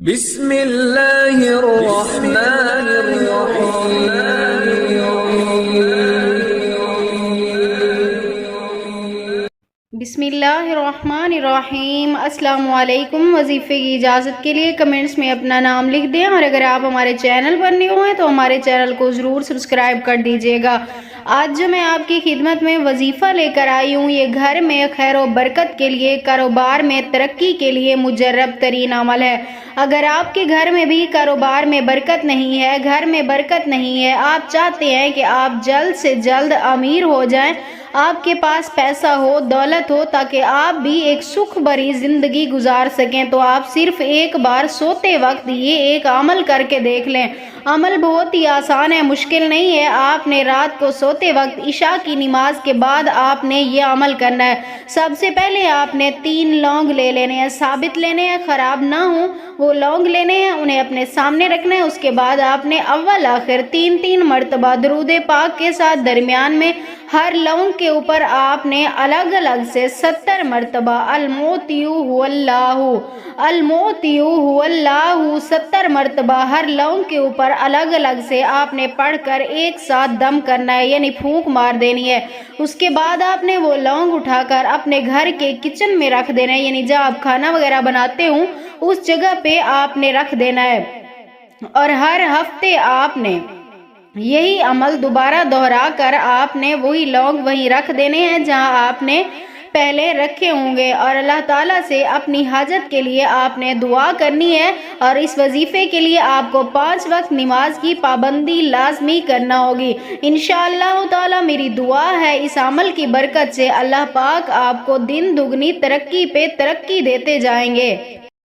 بسم اللہ الرحمن الرحیم۔ بسم اللہ الرحمن الرحیم۔ السلام علیکم۔ وظیفے کی اجازت کے لیے کمنٹس میں اپنا نام لکھ دیں، اور اگر آپ ہمارے چینل پر نئے ہوئے تو ہمارے چینل کو ضرور سبسکرائب کر دیجیے گا۔ آج جو میں آپ کی خدمت میں وظیفہ لے کر آئی ہوں، یہ گھر میں خیر و برکت کے لیے، کاروبار میں ترقی کے لیے مجرب ترین عمل ہے۔ اگر آپ کے گھر میں بھی کاروبار میں برکت نہیں ہے، گھر میں برکت نہیں ہے، آپ چاہتے ہیں کہ آپ جلد سے جلد امیر ہو جائیں، آپ کے پاس پیسہ ہو، دولت ہو، تاکہ آپ بھی ایک سکھ بھری زندگی گزار سکیں، تو آپ صرف ایک بار سوتے وقت یہ ایک عمل کر کے دیکھ لیں۔ عمل بہت ہی آسان ہے، مشکل نہیں ہے۔ آپ نے رات کو سوتے وقت عشاء کی نماز کے بعد آپ نے یہ عمل کرنا ہے۔ سب سے پہلے آپ نے 3 لونگ لے لینے ہیں، ثابت لینے ہیں، خراب نہ ہوں وہ لونگ لینے ہیں، انہیں اپنے سامنے رکھنا ہے۔ اس کے بعد آپ نے اول آخر 3 مرتبہ درود پاک کے ساتھ درمیان میں ہر لونگ کے اوپر آپ نے الگ الگ سے 70 مرتبہ الموتی هو اللہ، الموتی هو اللہ 70 مرتبہ ہر لونگ کے اوپر الگ الگ سے آپ نے پڑھ کر ایک ساتھ دم کرنا ہے، یعنی پھونک مار دینی ہے۔ اس کے بعد آپ نے وہ لونگ اٹھا کر اپنے گھر کے کچن میں رکھ دینا ہے، یعنی جہاں آپ کھانا وغیرہ بناتے ہوں اس جگہ پہ آپ نے رکھ دینا ہے، اور ہر ہفتے آپ نے یہی عمل دوبارہ دہرا کر آپ نے وہی لونگ وہیں رکھ دینے ہیں جہاں آپ نے پہلے رکھے ہوں گے، اور اللہ تعالیٰ سے اپنی حاجت کے لیے آپ نے دعا کرنی ہے۔ اور اس وظیفے کے لیے آپ کو 5 وقت نماز کی پابندی لازمی کرنا ہوگی۔ انشاءاللہ تعالیٰ میری دعا ہے اس عمل کی برکت سے اللہ پاک آپ کو دن دگنی ترقی پہ ترقی دیتے جائیں گے۔